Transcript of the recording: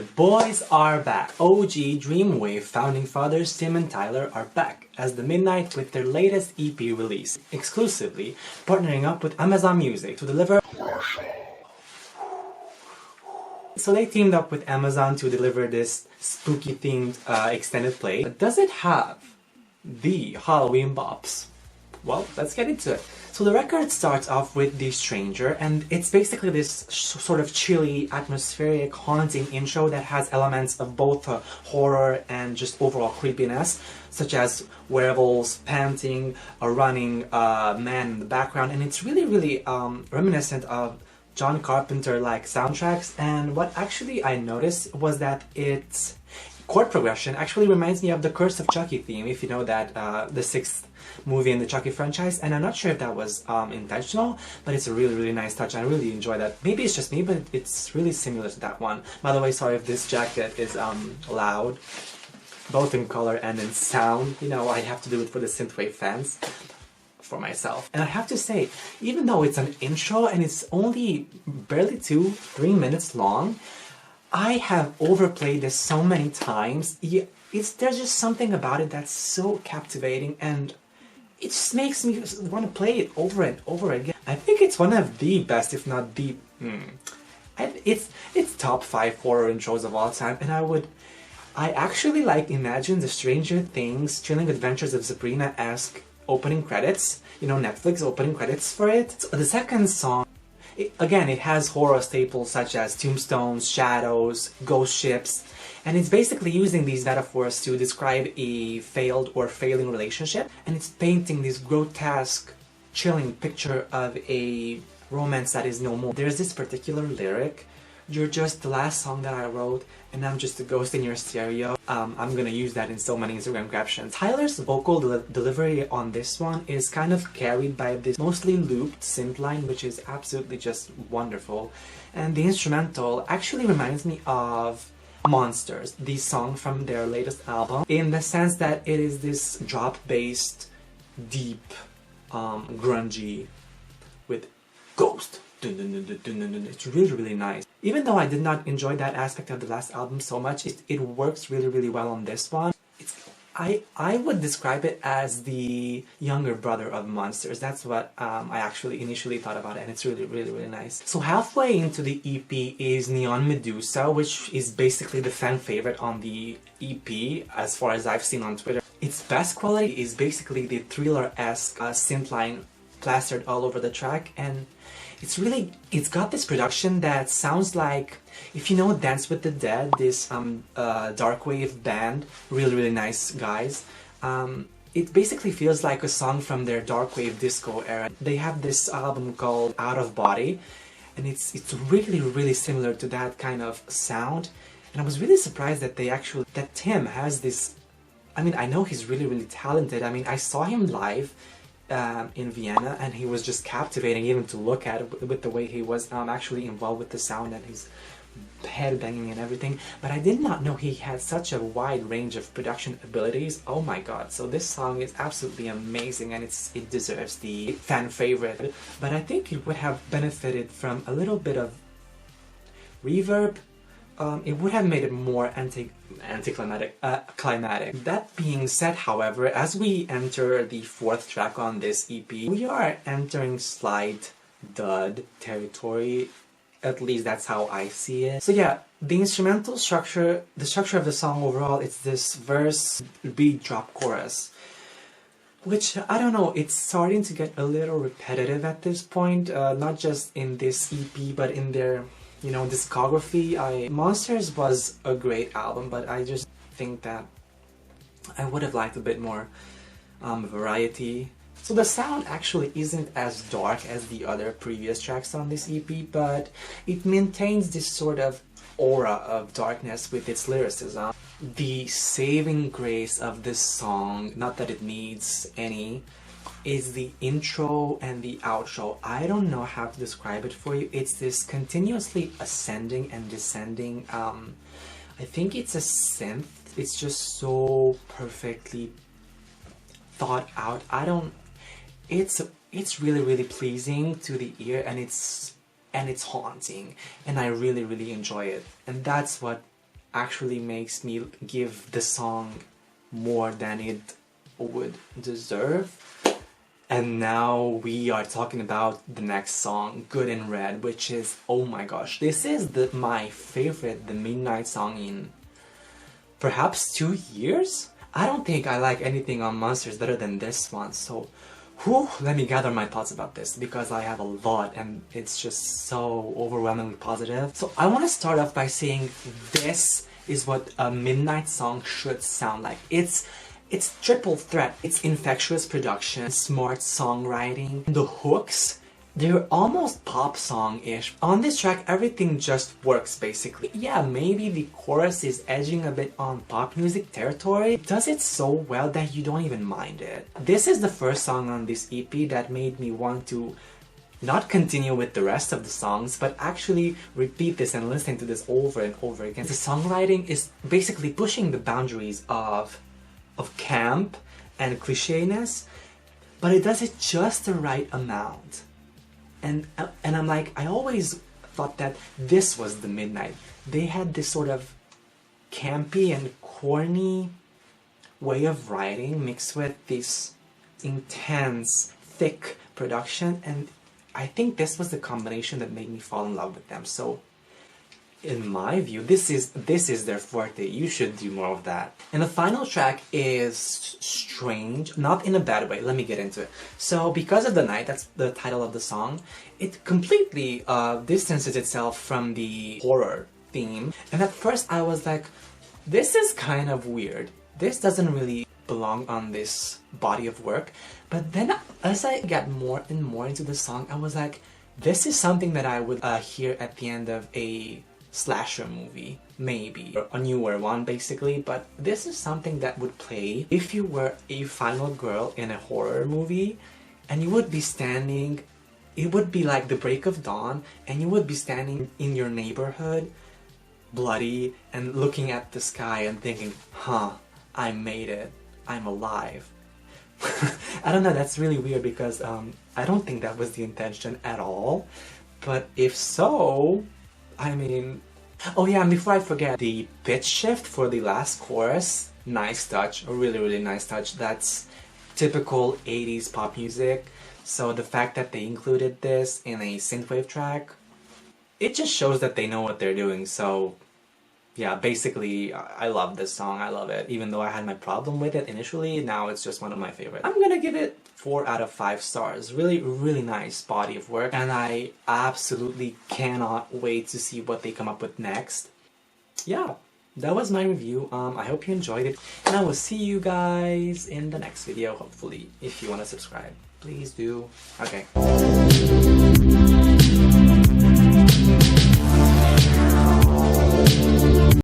The boys are back. OG Dreamwave founding fathers Tim and Tyler are back as The Midnight with their latest EP release, exclusively partnering up with Amazon Music to deliver. So they teamed up with Amazon to deliver this spooky themed extended play. But does it have the Halloween bops? Well, let's get into it. So the record starts off with The Stranger, and it's basically this sort of chilly, atmospheric, haunting intro that has elements of both horror and just overall creepiness, such as werewolves panting, a running man in the background, and it's really reminiscent of John Carpenter-like soundtracks. And what actually I noticed was that its chord progression actually reminds me of the Curse of Chucky theme, if you know that, the sixth movie in the Chucky franchise, and I'm not sure if that was intentional, but it's a really nice touch. I really enjoy that. Maybe it's just me, but it's really similar to that one. By the way, sorry if this jacket is loud, both in color and in sound. You know, I have to do it for the Synthwave fans, for myself. And I have to say, even though it's an intro and it's only barely 2-3 minutes long, I have overplayed this so many times. There's just something about it that's so captivating, and it just makes me want to play it over and over again. I think it's one of the best, if not the... It's top 5 horror intros of all time, and I actually imagine the Stranger Things Chilling Adventures of Sabrina-esque opening credits, you know, Netflix opening credits for it. So the second song, again, it has horror staples such as tombstones, shadows, ghost ships, and it's basically using these metaphors to describe a failed or failing relationship, and it's painting this grotesque, chilling picture of a romance that is no more. There's this particular lyric, "You're just the last song that I wrote, and I'm just a ghost in your stereo." I'm gonna use that in so many Instagram captions. Tyler's vocal delivery on this one is kind of carried by this mostly looped synth line, which is absolutely just wonderful. And the instrumental actually reminds me of Monsters, the song from their latest album, in the sense that it is this drop-based, deep, grungy, with ghost. It's really nice. Even though I did not enjoy that aspect of the last album so much, it works really well on this one. I would describe it as the younger brother of Monsters. That's what I actually initially thought about it, and it's really nice. So halfway into the EP is Neon Medusa, which is basically the fan favorite on the EP, as far as I've seen on Twitter. Its best quality is basically the Thriller-esque synth line plastered all over the track, and it's got this production that sounds like, if you know Dance with the Dead, this darkwave band, really nice guys. It basically feels like a song from their darkwave disco era. They have this album called Out of Body, and it's really similar to that kind of sound. And I was really surprised that that Tim has this. I mean, I know he's really talented. I mean, I saw him live in Vienna, and he was just captivating even to look at with the way he was actually involved with the sound and his head banging and everything. But I did not know he had such a wide range of production abilities. Oh my god, so this song is absolutely amazing, and it deserves the fan favorite. But I think it would have benefited from a little bit of reverb. It would have made it more anticlimactic. That being said, however, as we enter the 4th track on this EP, we are entering slight dud territory. At least that's how I see it. So yeah, the instrumental structure, the structure of the song overall, it's this verse, beat, drop, chorus, which, I don't know, it's starting to get a little repetitive at this point, not just in this EP, but in their, you know, discography. Monsters was a great album, but I just think that I would have liked a bit more variety. So the sound actually isn't as dark as the other previous tracks on this EP, but it maintains this sort of aura of darkness with its lyricism. The saving grace of this song, not that it needs any, is the intro and the outro. I don't know how to describe it for you. It's this continuously ascending and descending, I think it's a synth. It's just so perfectly thought out. It's really pleasing to the ear, and it's haunting, and I really enjoy it. And that's what actually makes me give the song more than it would deserve. And now we are talking about the next song, Good and Red, which is, oh my gosh, this is my favorite, the Midnight song in perhaps 2 years? I don't think I like anything on Monsters better than this one, so let me gather my thoughts about this, because I have a lot and it's just so overwhelmingly positive. So I want to start off by saying this is what a Midnight song should sound like. It's triple threat. It's infectious production, smart songwriting, the hooks, they're almost pop song-ish. On this track, everything just works basically. Yeah, maybe the chorus is edging a bit on pop music territory. It does it so well that you don't even mind it. This is the first song on this EP that made me want to not continue with the rest of the songs, but actually repeat this and listen to this over and over again. The songwriting is basically pushing the boundaries of camp and clichéness, but it does it just the right amount. And I'm like, I always thought that this was the Midnight. They had this sort of campy and corny way of writing mixed with this intense, thick production, and I think this was the combination that made me fall in love with them. So in my view, this is their forte. You should do more of that. And the final track is strange, not in a bad way. Let me get into it. So Because of the Night, that's the title of the song, it completely distances itself from the horror theme. And at first I was like, this is kind of weird. This doesn't really belong on this body of work. But then as I get more and more into the song, I was like, this is something that I would hear at the end of a slasher movie, maybe, or a newer one basically, but this is something that would play if you were a final girl in a horror movie and you would be standing, it would be like the break of dawn, and you would be standing in your neighborhood, bloody, and looking at the sky and thinking, huh, I made it, I'm alive. I don't know, that's really weird because I don't think that was the intention at all, but if so, I mean, oh yeah, and before I forget, the pitch shift for the last chorus, nice touch, a really, really nice touch. That's typical 80s pop music. So the fact that they included this in a synthwave track, it just shows that they know what they're doing. So yeah, basically, I love this song, I love it. Even though I had my problem with it initially, now it's just one of my favorites. I'm gonna give it 4 out of 5 stars. Really, really nice body of work, and I absolutely cannot wait to see what they come up with next. Yeah, that was my review. I hope you enjoyed it, and I will see you guys in the next video, hopefully. If you want to subscribe, please do. Okay.